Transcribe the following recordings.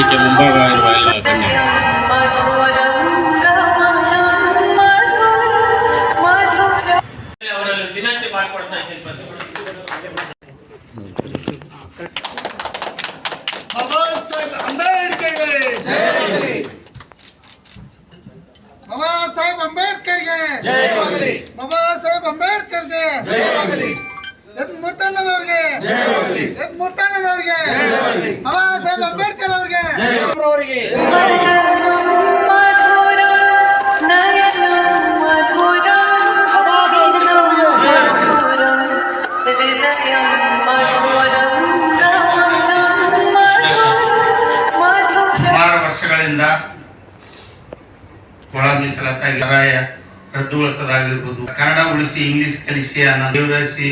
ವೇದಿಕೆ ಮುಂಭಾಗ ಇರುವ ಎಲ್ಲ ಗಣ್ಯರು ಅವರಲ್ಲಿ ವಿನಂತಿ ಮಾಡಿಕೊಡ್ತಾ ಇದ್ದೀನಿ. ಬಾಬಾ ಸಾಹೇಬ್ ಅಂಬೇಡ್ಕರ್ಗೆ ಜಯವಾಗಲಿ. ಬಾಬಾ ಸಾಹೇಬ್ ಅಂಬೇಡ್ಕರ್ಗೆ ಜಯವಾಗಲಿ. ಬಾಬಾ ಸಾಹೇಬ್ ಅಂಬೇಡ್ಕರ್ಗೆ ಜಯವಾಗಲಿ. ಎದ್ ಮೂರ್ತಣ್ಣನವ್ರಿಗೆ ಜಯವಾಗಲಿ. ಎದ್ ಮೂರ್ತಣ್ಣನವ್ರಿಗೆ ಜಯವಾಗಲಿ. ಬಾಬಾ ಸಾಹೇಬ್ ಅಂಬೇಡ್ಕರ್ ಅವ್ರಿಗೆ ಅವರಿಗೆ ಸುಮಾರು ವರ್ಷಗಳಿಂದ ಒಳ ಮೀಸಲಾತಿ ರದ್ದುಗೊಳಿಸೋದಾಗಿರ್ಬೋದು, ಕನ್ನಡ ಉಳಿಸಿ ಇಂಗ್ಲಿಷ್ ಕಲಿಸಿ ಅನ್ನೋ ದೇವದಾಸಿ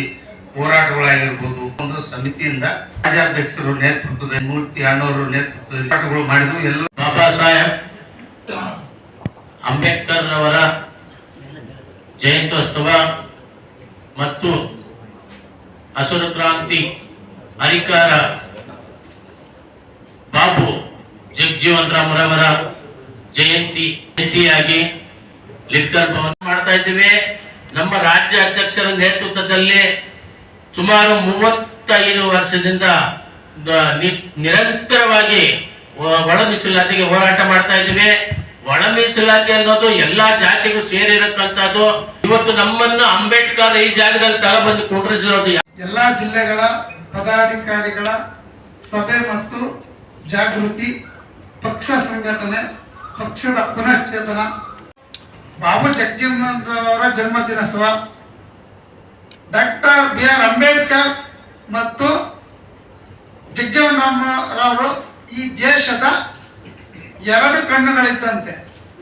ಹೋರಾಟಗಳಾಗಿರ್ಬೋದು, ಒಂದು ಸಮಿತಿಯಿಂದ ರಾಜ್ಯಾಧ್ಯಕ್ಷರು ನೇತೃತ್ವದಲ್ಲಿ ಮೂರ್ತಿ ಅಣ್ಣವರು ನೇತೃತ್ವದಲ್ಲಿ ಹೋರಾಟಗಳು ಮಾಡಿದ್ರು. ಎಲ್ಲ ಬಾಬಾ ಸಾಹೇಬ್ ಅಂಬೇಡ್ಕರ್ ಅವರ ಜಯಂತ್ಯೋತ್ಸವ ಮತ್ತು ಹಸಿರು ಕ್ರಾಂತಿ ಹರಿಕಾರ ಬಾಬು ಜಗಜೀವನ್ ರಾಮ್ರವರ ಜಯಂತಿಯಾಗಿ ಲಿಟ್ಕರ್ ಭವನ ಮಾಡ್ತಾ ಇದ್ದೇವೆ. ನಮ್ಮ ರಾಜ್ಯ ಅಧ್ಯಕ್ಷರ ನೇತೃತ್ವದಲ್ಲಿ ಸುಮಾರು 35 ವರ್ಷದಿಂದ ನಿರಂತರವಾಗಿ ಒಳ ಮೀಸಲಾತಿಗೆ ಹೋರಾಟ ಮಾಡ್ತಾ ಇದ್ದೇವೆ. ಒಳ ಮೀಸಲಾತಿ ಅನ್ನೋದು ಎಲ್ಲಾ ಜಾತಿಗೂ ಸೇರಿರತಕ್ಕಂಥದ್ದು. ಇವತ್ತು ನಮ್ಮನ್ನು ಅಂಬೇಡ್ಕರ್ ಈ ಜಾಗದಲ್ಲಿ ತಗೊಬಂದು ಕುಂಡ್ರಿಸಿರೋದು. ಎಲ್ಲಾ ಜಿಲ್ಲೆಗಳ ಪದಾಧಿಕಾರಿಗಳ ಸಭೆ ಮತ್ತು ಜಾಗೃತಿ, ಪಕ್ಷ ಸಂಘಟನೆ, ಪಕ್ಷದ ಪುನಶ್ಚೇತನ, ಬಾಬು ಜಗಜೀವನ್ ಅವರ ಜನ್ಮದಿನೋತ್ಸವ, ಡಾಕ್ಟರ್ BR ಅಂಬೇಡ್ಕರ್ ಮತ್ತು ಜಗಜೀವನ್ ರಾಮರವರು ಈ ದೇಶದ ಎರಡು ಕಣ್ಣುಗಳಿದ್ದಂತೆ,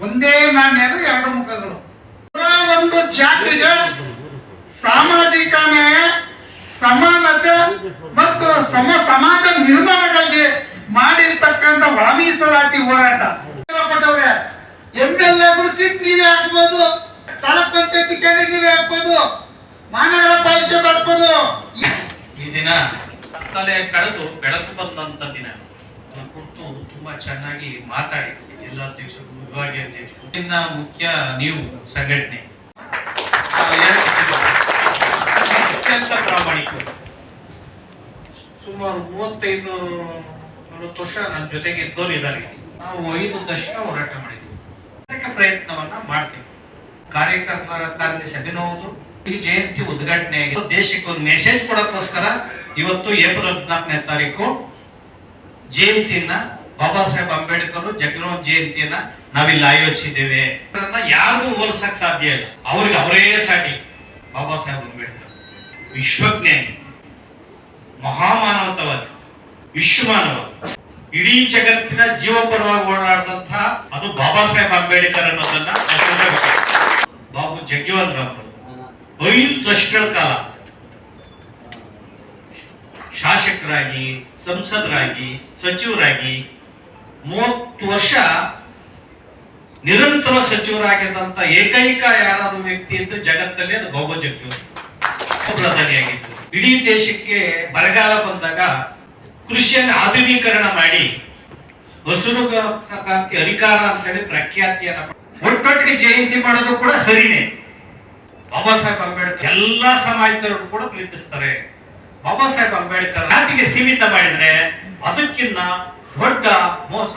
ಒಂದೇ ನಾಣ್ಯದ ಎರಡು ಮುಖಗಳು. ಒಂದು ಜಾತಿಗೆ ಸಾಮಾಜಿಕ ನ್ಯಾಯ, ಸಮಾನತೆ ಮತ್ತು ಸಮಾಜ ನಿರ್ಮಾಣಕ್ಕಾಗಿ ಮಾಡಿರ್ತಕ್ಕಂಥ ಒಳ ಮೀಸಲಾತಿ ಹೋರಾಟ. MLAಗಳು ಸೀಟ್ ನೀವೇ ಹಾಕ್ಬೋದು, ತಾಲೂಕ್ ಪಂಚಾಯತಿ ಕ್ಯಾಂಡಿಡೇಟ್ ನೀವೇ ಹಾಕ್ಬೋದು, ಮಹಾನಗರ ಪಾಲಿಕೆ ಹಾಕ್ಬೋದು. ಈ ದಿನ ಕತ್ತಲೆ ಕಳೆದು ಬೆಳಕು ಬಂದಂತ ದಿನ ಕುರಿತು ತುಂಬಾ ಚೆನ್ನಾಗಿ ಮಾತಾಡಿ ಜಿಲ್ಲಾಧ್ಯಕ್ಷರು, ವಿಭಾಗೀಯ ಅಧ್ಯಕ್ಷರು, ಇನ್ನ ಮುಖ್ಯ ನೀವು ಸಂಘಟನೆ ಅತ್ಯಂತ ಪ್ರಾಮಾಣಿಕ. ಸುಮಾರು 35-40 ವರ್ಷ ನನ್ನ ಜೊತೆಗೆ ಇದ್ದವರು ಇದ್ದಾರೆ. ನಾವು 5 ದಶಕ ಹೋರಾಟ ಮಾಡಿದ್ವಿ, ಪ್ರಯತ್ನವನ್ನ ಮಾಡ್ತೀವಿ. ಕಾರ್ಯಕರ್ತರ ಸಭೆನೂ ಹೌದು, ಈ ಜಯಂತಿ ಉದ್ಘಾಟನೆ ಆಗಿದೆ. ದೇಶಕ್ಕೆ ಒಂದು ಮೆಸೇಜ್ ಕೊಡೋಕ್ಕೋಸ್ಕರ ಇವತ್ತು ಏಪ್ರಿಲ್ 14ನೇ ತಾರೀಕು ಜಯಂತಿಯನ್ನ, ಬಾಬಾ ಸಾಹೇಬ್ ಅಂಬೇಡ್ಕರ್ ಜಗಜೀವನ್ ಜಯಂತಿಯನ್ನ ನಾವಿಲ್ಲಿ ಆಯೋಜಿಸಿದ್ದೇವೆ. ಯಾರಿಗೂ ಹೋಲಿಸಕ್ ಸಾಧ್ಯ ಇಲ್ಲ, ಅವ್ರಿಗೆ ಅವರೇ ಸಾಟಿ. ಬಾಬಾ ಸಾಹೇಬ್ ಅಂಬೇಡ್ಕರ್ ವಿಶ್ವಜ್ಞಾನಿ, ಮಹಾಮಾನವತವಾದಿ, ವಿಶ್ವಮಾನವ, ಇಡೀ ಜಗತ್ತಿನ ಜೀವಪರವಾಗಿ ಓಡಾಡಿದಂತ ಅದು ಬಾಬಾ ಸಾಹೇಬ್ ಅಂಬೇಡ್ಕರ್ ಅನ್ನೋದನ್ನ ಬಾಬು ಜಗಜೀವನ್ ರಾಮ್ 5 ದಶಕಗಳ ಕಾಲ ಶಾಸಕರಾಗಿ, ಸಂಸದರಾಗಿ, ಸಚಿವರಾಗಿ 30 ವರ್ಷ ನಿರಂತರ ಸಚಿವರಾಗಿದ್ದಂತ ಏಕೈಕ ಯಾರಾದ್ರೂ ವ್ಯಕ್ತಿ ಅಂದ್ರೆ ಜಗತ್ತಲ್ಲಿ ಅದು ಬಾಬು ಜಗಜೀವನ್ ಪ್ರಧಾನಿಯಾಗಿತ್ತು. ಇಡೀ ದೇಶಕ್ಕೆ ಬರಗಾಲ ಬಂದಾಗ ಕೃಷಿಯನ್ನು ಆಧುನೀಕರಣ ಮಾಡಿ ಹಸಿರು ಕ್ರಾಂತಿ ಹರಿಕಾರ ಅಂತೇಳಿ ಪ್ರಖ್ಯಾತಿಯನ್ನ ಒಟ್ಟೊಟ್ಟಿಗೆ ಜಯಂತಿ ಮಾಡೋದು ಕೂಡ ಸರಿನೇ. ಬಾಬಾ ಸಾಹೇಬ್ ಅಂಬೇಡ್ಕರ್ ಎಲ್ಲಾ ಸಮಾಜದವರು ಕೂಡ ಪ್ರೀತಿಸ್ತಾರೆ. ಬಾಬಾ ಸಾಹೇಬ್ ಅಂಬೇಡ್ಕರ್ ಜಾತಿಗೆ ಸೀಮಿತ ಮಾಡಿದ್ರೆ ಅದಕ್ಕಿಂತ ದೊಡ್ಡ ಮೋಸ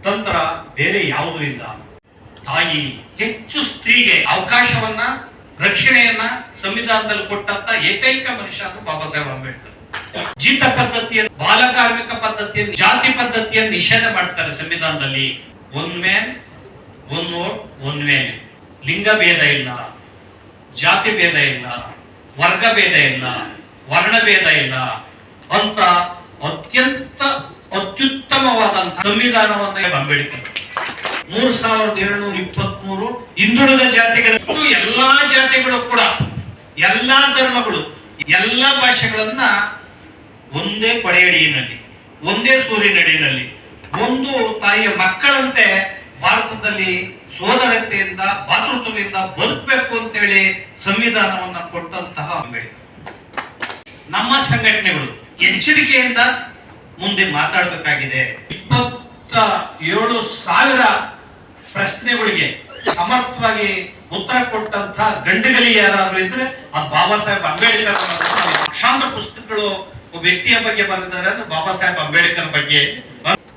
ತಂತ್ರ ಬೇರೆ ಯಾವುದೂ ಇಲ್ಲ. ತಾಯಿ ಹೆಚ್ಚು ಸ್ತ್ರೀಗೆ ಅವಕಾಶವನ್ನ, ರಕ್ಷಣೆಯನ್ನ ಸಂವಿಧಾನದಲ್ಲಿ ಕೊಟ್ಟಂತ ಏಕೈಕ ಮನುಷ್ಯ ಅಂದ್ರೆ ಬಾಬಾ ಸಾಹೇಬ್ ಅಂಬೇಡ್ಕರ್. ಜೀತ ಪದ್ಧತಿಯನ್ನು, ಬಾಲಕಾರ್ಮಿಕ ಪದ್ಧತಿಯನ್ನು, ಜಾತಿ ಪದ್ಧತಿಯನ್ನು ನಿಷೇಧ ಮಾಡ್ತಾರೆ ಸಂವಿಧಾನದಲ್ಲಿ. One man one vote one value, ಲಿಂಗ ಭೇದ ಇಲ್ಲ, ಜಾತಿ ಭೇದ ಇಲ್ಲ, ವರ್ಗ ಭೇದ ಇಲ್ಲ, ವರ್ಣ ಭೇದ ಇಲ್ಲ ಅಂತ ಅತ್ಯುತ್ತಮವಾದಂತಹ ಸಂವಿಧಾನವನ್ನ ಅಂಬೇಡ್ಕರ್ 3723 ಹಿಂದುಳಿದ ಜಾತಿಗಳ ಎಲ್ಲಾ ಜಾತಿಗಳು ಕೂಡ, ಎಲ್ಲಾ ಧರ್ಮಗಳು, ಎಲ್ಲಾ ಭಾಷೆಗಳನ್ನ ಒಂದೇ ಪಡೆಯಡಿಯಲ್ಲಿ, ಒಂದೇ ಸೂರ್ಯನಡಿಯಲ್ಲಿ, ಒಂದು ತಾಯಿಯ ಮಕ್ಕಳಂತೆ ಭಾರತದಲ್ಲಿ ಸೋದರತೆಯಿಂದ, ಭಾತೃತ್ವದಿಂದ ಬದುಕಬೇಕು ಅಂತೇಳಿ ಸಂವಿಧಾನವನ್ನ ಕೊಟ್ಟಂತಹ ಅಂಬೇಡ್ಕರ್. ನಮ್ಮ ಸಂಘಟನೆಗಳು ಎಚ್ಚರಿಕೆಯಿಂದ ಮುಂದೆ ಮಾತಾಡಬೇಕಾಗಿದೆ. 27,000 ಪ್ರಶ್ನೆಗಳಿಗೆ ಸಮರ್ಥವಾಗಿ ಉತ್ತರ ಕೊಟ್ಟಂತ ಗಂಡುಗಲಿ ಯಾರಾದ್ರೂ ಇದ್ರೆ ಅದು ಬಾಬಾ ಸಾಹೇಬ್ ಅಂಬೇಡ್ಕರ್. ಲಕ್ಷಾಂತರ ಪುಸ್ತಕಗಳು ವ್ಯಕ್ತಿಯ ಬಗ್ಗೆ ಬರೆದಿದ್ದಾರೆ ಅಂದ್ರೆ ಬಾಬಾ ಸಾಹೇಬ್ ಅಂಬೇಡ್ಕರ್ ಬಗ್ಗೆ.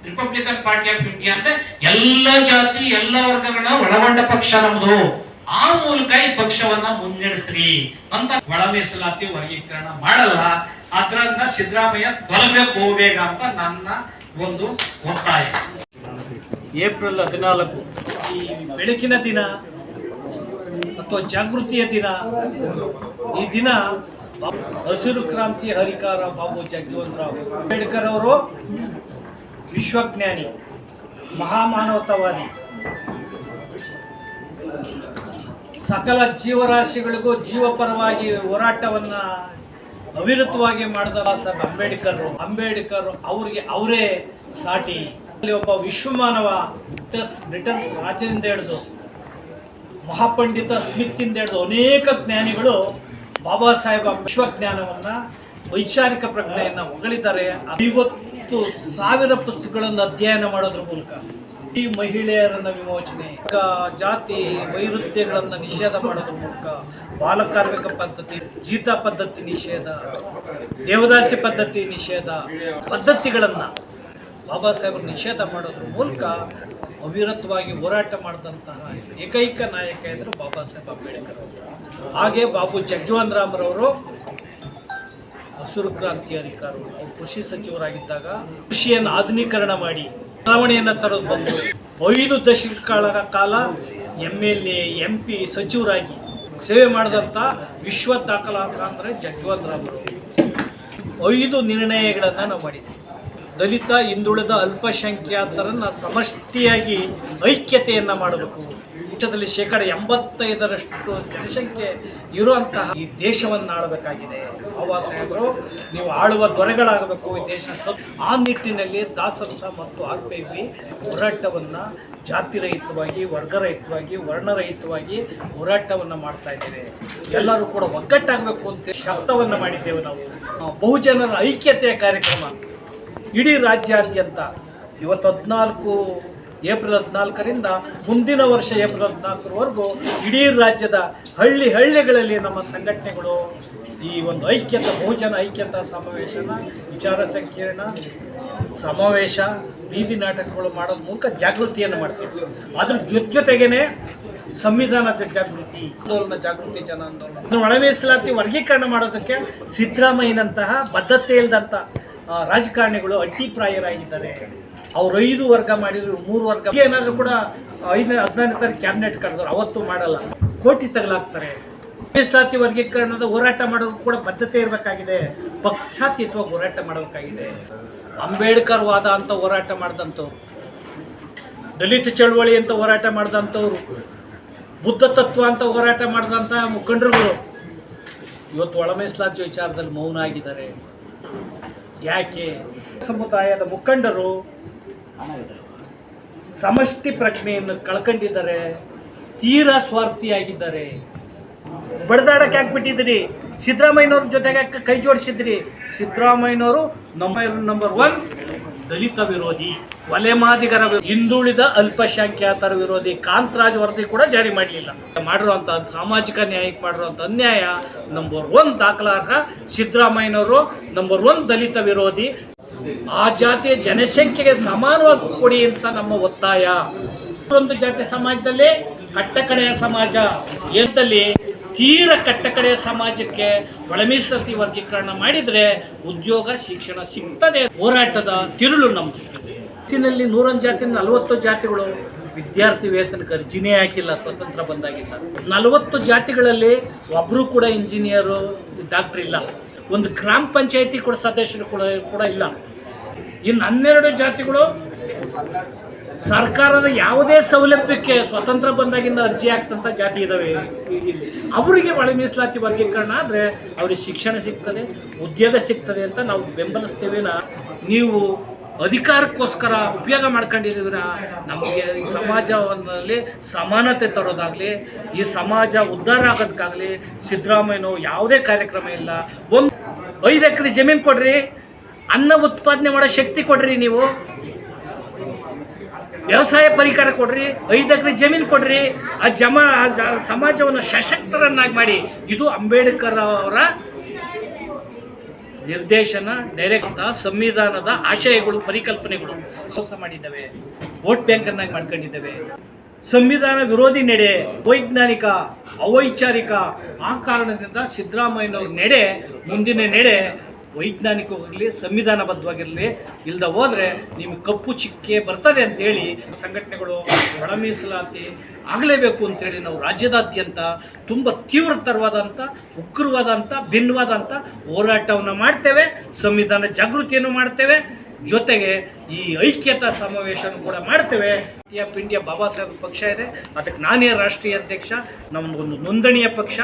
ರಿಪಬ್ಲಿಕನ್ ಪಾರ್ಟಿ ಆಫ್ ಇಂಡಿಯಾ ಅಂದ್ರೆ ಎಲ್ಲ ಜಾತಿ ಎಲ್ಲ ವರ್ಗಗಳನ್ನ ಒಳಗೊಂಡ ಪಕ್ಷ ನಮ್ದು. ಆ ಮೂಲಕ ಈ ಪಕ್ಷವನ್ನ ಮುನ್ನಡೆಸ್ರಿ ಅಂತ. ಒಳ ಮೀಸಲಾತಿ ವರ್ಗೀಕರಣ ಮಾಡಲ್ಲ, ಅದ್ರನ್ನ ಸಿದ್ದರಾಮಯ್ಯ ತೊಲಗಬೇಕು ಬಹುಬೇಗ ಅಂತ ನನ್ನ ಒಂದು ಒತ್ತಾಯ. ಏಪ್ರಿಲ್ 14 ಈ ಬೆಳಕಿನ ದಿನ ಅಥವಾ ಜಾಗೃತಿಯ ದಿನ. ಈ ದಿನ ಹಸಿರು ಕ್ರಾಂತಿ ಹರಿಕಾರ ಬಾಬು ಜಗಜೀವನರಾವ್ ಅಂಬೇಡ್ಕರ್ ಅವರು ವಿಶ್ವಜ್ಞಾನಿ, ಮಹಾಮಾನವತಾವಾದಿ, ಸಕಲ ಜೀವರಾಶಿಗಳಿಗೂ ಜೀವಪರವಾಗಿ ಹೋರಾಟವನ್ನು ಅವಿರತವಾಗಿ ಮಾಡಿದ ಸಾಹೇಬ್ ಅಂಬೇಡ್ಕರ್ ಅವರಿಗೆ ಅವರೇ ಸಾಟಿ. ಅಲ್ಲಿ ಒಬ್ಬ ವಿಶ್ವಮಾನವ, ಬ್ರಿಟನ್ಸ್ ರಾಜನಿಂದ ಹಿಡಿದು ಮಹಾಪಂಡಿತ ಸ್ಮಿತಿಂದ ಹಿಡಿದು ಅನೇಕ ಜ್ಞಾನಿಗಳು ಬಾಬಾ ಸಾಹೇಬ್ ವಿಶ್ವಜ್ಞಾನವನ್ನು, ವೈಚಾರಿಕ ಪ್ರಜ್ಞೆಯನ್ನು ಹೊಗಳಿದ್ದಾರೆ. 50,000 ಪುಸ್ತಕಗಳನ್ನು ಅಧ್ಯಯನ ಮಾಡೋದ್ರ ಮೂಲಕ ಈ ಮಹಿಳೆಯರನ್ನ ವಿಮೋಚನೆ, ಜಾತಿ ವೈರುಧ್ಯಗಳನ್ನು ನಿಷೇಧ ಮಾಡೋದ್ರ ಮೂಲಕ, ಬಾಲಕಾರ್ಮಿಕ ಪದ್ಧತಿ, ಜೀತ ಪದ್ಧತಿ ನಿಷೇಧ, ದೇವದಾಸಿ ಪದ್ಧತಿ ನಿಷೇಧ ಪದ್ಧತಿಗಳನ್ನು ಬಾಬಾ ಸಾಹೇಬರು ನಿಷೇಧ ಮಾಡೋದ್ರ ಮೂಲಕ ಅವಿರತವಾಗಿ ಹೋರಾಟ ಮಾಡಿದಂತಹ ಏಕೈಕ ನಾಯಕ ಇದ್ದರು ಬಾಬಾ ಸಾಹೇಬ್ ಅಂಬೇಡ್ಕರ್ ಅವರು. ಹಾಗೆ ಬಾಬು ಜಗಜೀವನರಾಮ್ರವರು ಹಸಿರು ಕ್ರಾಂತಿ ಹರಿಕಾರರು. ಅವರು ಕೃಷಿ ಸಚಿವರಾಗಿದ್ದಾಗ ಕೃಷಿಯನ್ನು ಆಧುನೀಕರಣ ಮಾಡಿ ಬದಲಾವಣೆಯನ್ನು ತರೋದು ಬಂದು 5 ದಶಕಗಳ ಕಾಲ MLA MP ಸಚಿವರಾಗಿ ಸೇವೆ ಮಾಡಿದಂಥ ವಿಶ್ವ ದಾಖಲಾತ ಅಂದರೆ ಜಗಜೀವನರಾಮ್ರವರು. 5 ನಿರ್ಣಯಗಳನ್ನು ನಾವು ಮಾಡಿದ್ದೀವಿ. ದಲಿತ, ಹಿಂದುಳಿದ, ಅಲ್ಪಸಂಖ್ಯಾತರನ್ನು ಸಮಷ್ಟಿಯಾಗಿ ಐಕ್ಯತೆಯನ್ನು ಮಾಡಬೇಕು. ದೇಶದಲ್ಲಿ 85% ಜನಸಂಖ್ಯೆ ಇರುವಂತಹ ಈ ದೇಶವನ್ನು ಆಳಬೇಕಾಗಿದೆ. ಬಾಬಾ ಸಾಹೇಬರು ನೀವು ಆಳುವ ದೊರೆಗಳಾಗಬೇಕು ಈ ದೇಶ. ಆ ನಿಟ್ಟಿನಲ್ಲಿ ದಾಸರಸ ಮತ್ತು RPB ಹೋರಾಟವನ್ನು ಜಾತಿರಹಿತವಾಗಿ, ವರ್ಗರಹಿತವಾಗಿ, ವರ್ಣರಹಿತವಾಗಿ ಹೋರಾಟವನ್ನು ಮಾಡ್ತಾ ಇದ್ದೇವೆ. ಎಲ್ಲರೂ ಕೂಡ ಒಗ್ಗಟ್ಟಾಗಬೇಕು ಅಂತ ಶಬ್ದವನ್ನು ಮಾಡಿದ್ದೇವೆ ನಾವು. ಬಹುಜನರ ಐಕ್ಯತೆಯ ಕಾರ್ಯಕ್ರಮ ಇಡೀ ರಾಜ್ಯಾದ್ಯಂತ ಇವತ್ತು ಏಪ್ರಿಲ್ 14ರಿಂದ ಮುಂದಿನ ವರ್ಷ ಏಪ್ರಿಲ್ 14ರವರೆಗೂ ಇಡೀ ರಾಜ್ಯದ ಹಳ್ಳಿಗಳಲ್ಲಿ ನಮ್ಮ ಸಂಘಟನೆಗಳು ಈ ಒಂದು ಬಹುಜನ ಐಕ್ಯತಾ ಸಮಾವೇಶನ, ವಿಚಾರ ಸಂಕಿರಣ, ಸಮಾವೇಶ, ಬೀದಿ ನಾಟಕಗಳು ಮಾಡೋದ್ರ ಮೂಲಕ ಜಾಗೃತಿಯನ್ನು ಮಾಡ್ತೀವಿ. ಅದ್ರ ಜೊತೆಗೇನೆ ಸಂವಿಧಾನದ ಜಾಗೃತಿ, ಜಾಗೃತಿ ಜನ ಆಂದೋಲನ, ಒಳ ಮೀಸಲಾತಿ ವರ್ಗೀಕರಣ ಮಾಡೋದಕ್ಕೆ ಸಿದ್ದರಾಮಯ್ಯನಂತಹ ಬದ್ಧತೆ ಇಲ್ಲದಂಥ ರಾಜಕಾರಣಿಗಳು ಅಡ್ಡಿಪ್ರಾಯರಾಗಿದ್ದಾರೆ. ಅವ್ರು 5 ವರ್ಗ ಮಾಡಿದ್ರು, 3 ವರ್ಗ ಏನಾದರೂ ಕೂಡ 15ನೇ ತಾರೀಕು ಕ್ಯಾಬಿನೆಟ್ ಕರೆದ್ರು, ಅವತ್ತು ಮಾಡಲ್ಲ, ಕೋಟಿ ತಗಲಾಗ್ತಾರೆ. ಮೀಸಲಾತಿ ವರ್ಗೀಕರಣದ ಹೋರಾಟ ಮಾಡೋದು ಕೂಡ ಬದ್ಧತೆ ಇರಬೇಕಾಗಿದೆ, ಪಕ್ಷಾತೀತವಾಗಿ ಹೋರಾಟ ಮಾಡಬೇಕಾಗಿದೆ. ಅಂಬೇಡ್ಕರ್ ವಾದ ಅಂತ ಹೋರಾಟ ಮಾಡಿದಂಥವ್ರು, ದಲಿತ ಚಳವಳಿ ಅಂತ ಹೋರಾಟ ಮಾಡಿದಂಥವ್ರು, ಬುದ್ಧ ತತ್ವ ಅಂತ ಹೋರಾಟ ಮಾಡಿದಂಥ ಮುಖಂಡರುಗಳು ಇವತ್ತು ಒಳ ಮೀಸಲಾತಿ ವಿಚಾರದಲ್ಲಿ ಮೌನ ಆಗಿದ್ದಾರೆ. ಯಾಕೆ? ಸಮುದಾಯದ ಮುಖಂಡರು ಸಮಷ್ಟಿ ಪ್ರಜ್ಞೆಯನ್ನು ಕಳ್ಕೊಂಡಿದ್ದಾರೆ, ತೀರಾ ಸ್ವಾರ್ಥಿಯಾಗಿದ್ದಾರೆ. ಬಡದಾಡಕ್ಕೆ ಹಾಕ್ಬಿಟ್ಟಿದ್ರಿ, ಸಿದ್ದರಾಮಯ್ಯನವ್ರ ಜೊತೆಗೆ ಕೈ ಜೋಡಿಸಿದ್ರಿ. ಸಿದ್ದರಾಮಯ್ಯನವರು ನಂಬರ್ 1 ದಲಿತ ವಿರೋಧಿ, ವಲೆಮಾದಿಗರ ಹಿಂದುಳಿದ ಅಲ್ಪಸಂಖ್ಯಾತರ ವಿರೋಧಿ. ಕಾಂತರಾಜ್ ವರದಿ ಕೂಡ ಜಾರಿ ಮಾಡಲಿಲ್ಲ. ಮಾಡಿರುವಂಥ ಸಾಮಾಜಿಕ ನ್ಯಾಯಕ್ಕೆ ಮಾಡಿರುವಂಥ ಅನ್ಯಾಯ ನಂಬರ್ 1 ದಾಖಲಾರ್ಹ. ಸಿದ್ದರಾಮಯ್ಯನವರು ನಂಬರ್ 1 ದಲಿತ ವಿರೋಧಿ. ಆ ಜಾತಿಯ ಜನಸಂಖ್ಯೆಗೆ ಸಮಾನವಾಗಿ ಕೊಡಿ ಅಂತ ನಮ್ಮ ಒತ್ತಾಯ. ಒಂದು ಜಾತಿ ಸಮಾಜದಲ್ಲಿ ಕಟ್ಟಕಡೆಯ ಸಮಾಜ ಎಂದಲ್ಲಿ ತೀರ ಕಟ್ಟಕಡೆಯ ಸಮಾಜಕ್ಕೆ ಒಳ ಮೀಸಲಾತಿ ವರ್ಗೀಕರಣ ಮಾಡಿದರೆ ಉದ್ಯೋಗ, ಶಿಕ್ಷಣ ಸಿಗ್ತದೆ. ಹೋರಾಟದ ತಿರುಳು ನಮ್ಮದು. ಬಸ್ಸಿನಲ್ಲಿ 101 ಜಾತಿ 40 ಜಾತಿಗಳು ವಿದ್ಯಾರ್ಥಿ ವೇತನಕ್ಕೆ ಅರ್ಜಿನೇ ಹಾಕಿಲ್ಲ ಸ್ವತಂತ್ರ ಬಂದಾಗಿಲ್ಲ. 40 ಜಾತಿಗಳಲ್ಲಿ ಒಬ್ಬರು ಕೂಡ ಇಂಜಿನಿಯರು, ಡಾಕ್ಟರ್ ಇಲ್ಲ. ಒಂದು ಗ್ರಾಮ ಪಂಚಾಯತಿ ಕೂಡ ಸದಸ್ಯರು ಕೂಡ ಇಲ್ಲ. ಇನ್ನು 12 ಜಾತಿಗಳು ಸರ್ಕಾರದ ಯಾವುದೇ ಸೌಲಭ್ಯಕ್ಕೆ ಸ್ವತಂತ್ರ ಬಂದಾಗಿಂದ ಅರ್ಜಿ ಹಾಕ್ತಂಥ ಜಾತಿ ಇದ್ದಾವೆ. ಅವರಿಗೆ ಒಳ ಮೀಸಲಾತಿ ವರ್ಗೀಕರಣ ಆದರೆ ಅವ್ರಿಗೆ ಶಿಕ್ಷಣ ಸಿಗ್ತದೆ, ಉದ್ಯೋಗ ಸಿಗ್ತದೆ ಅಂತ ನಾವು ಬೆಂಬಲಿಸ್ತೇವೆನ. ನೀವು ಅಧಿಕಾರಕ್ಕೋಸ್ಕರ ಉಪಯೋಗ ಮಾಡ್ಕೊಂಡಿದ್ದೀರ. ನಮಗೆ ಈ ಸಮಾಜದಲ್ಲಿ ಸಮಾನತೆ ತರೋದಾಗಲಿ, ಈ ಸಮಾಜ ಉದ್ಧಾರ ಆಗೋದಕ್ಕಾಗಲಿ ಸಿದ್ದರಾಮಯ್ಯನವರು ಯಾವುದೇ ಕಾರ್ಯಕ್ರಮ ಇಲ್ಲ. 5 ಎಕರೆ ಜಮೀನು ಕೊಡ್ರಿ, ಅನ್ನ ಉತ್ಪಾದನೆ ಮಾಡೋ ಶಕ್ತಿ ಕೊಡ್ರಿ. ನೀವು ವ್ಯವಸಾಯ ಪರಿಕರ ಕೊಡ್ರಿ, 5 ಎಕರೆ ಜಮೀನು ಕೊಡ್ರಿ, ಸಮಾಜವನ್ನು ಸಶಕ್ತರನ್ನಾಗಿ ಮಾಡಿ. ಇದು ಅಂಬೇಡ್ಕರ್ ಅವರ ನಿರ್ದೇಶನ, ಡೈರೆಕ್ಟ್ ಸಂವಿಧಾನದ ಆಶಯಗಳು, ಪರಿಕಲ್ಪನೆಗಳು. ಮೋಸ ಮಾಡಿದ್ದಾವೆ, ವೋಟ್ ಬ್ಯಾಂಕನ್ನಾಗಿ ಮಾಡ್ಕೊಂಡಿದ್ದಾವೆ. ಸಂವಿಧಾನ ವಿರೋಧಿ ನಡೆ, ವೈಜ್ಞಾನಿಕ ಅವೈಚಾರಿಕ, ಆ ಕಾರಣದಿಂದ ಸಿದ್ದರಾಮಯ್ಯನವ್ರ ನಡೆ, ಮುಂದಿನ ನಡೆ ವೈಜ್ಞಾನಿಕವಾಗಿರಲಿ, ಸಂವಿಧಾನಬದ್ಧವಾಗಿರಲಿ. ಇಲ್ಲದ ಹೋದರೆ ನಿಮಗೆ ಕಪ್ಪು ಚಿಕ್ಕೆ ಬರ್ತದೆ ಅಂತೇಳಿ ಸಂಘಟನೆಗಳು ಒಳ ಮೀಸಲಾತಿ ಆಗಲೇಬೇಕು ಅಂತೇಳಿ ನಾವು ರಾಜ್ಯದಾದ್ಯಂತ ತುಂಬ ತೀವ್ರತರವಾದಂಥ, ಉಗ್ರವಾದಂಥ, ಭಿನ್ನವಾದಂಥ ಹೋರಾಟವನ್ನು ಮಾಡ್ತೇವೆ. ಸಂವಿಧಾನ ಜಾಗೃತಿಯನ್ನು ಮಾಡ್ತೇವೆ. ಜೊತೆಗೆ ಈ ಐಕ್ಯತಾ ಸಮಾವೇಶನೂ ಕೂಡ ಮಾಡ್ತೇವೆ. ಇಂಡಿಯಾ ಬಾಬಾ ಸಾಹೇಬ್ ಪಕ್ಷ ಇದೆ, ಅದಕ್ಕೆ ನಾನೇ ರಾಷ್ಟ್ರೀಯ ಅಧ್ಯಕ್ಷ. ನಮ್ಮದೊಂದು ನೋಂದಣಿಯ ಪಕ್ಷ.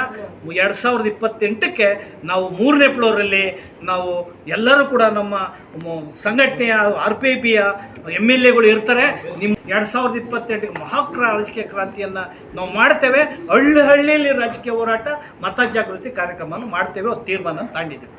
2028ಕ್ಕೆ ನಾವು 3ನೇ ಫ್ಲೋರಲ್ಲಿ ನಾವು ಎಲ್ಲರೂ ಕೂಡ ನಮ್ಮ ಸಂಘಟನೆಯ RPIPಯ MLAಗಳು ಇರ್ತಾರೆ. ನಿಮ್ಮ 2028ಕ್ಕೆ ರಾಜಕೀಯ ಕ್ರಾಂತಿಯನ್ನು ನಾವು ಮಾಡ್ತೇವೆ. ಹಳ್ಳಿಯಲ್ಲಿ ರಾಜಕೀಯ ಹೋರಾಟ, ಮತ ಜಾಗೃತಿ ಕಾರ್ಯಕ್ರಮವನ್ನು ಮಾಡ್ತೇವೆ. ತೀರ್ಮಾನ ತಗೊಂಡಿದ್ದೇವೆ.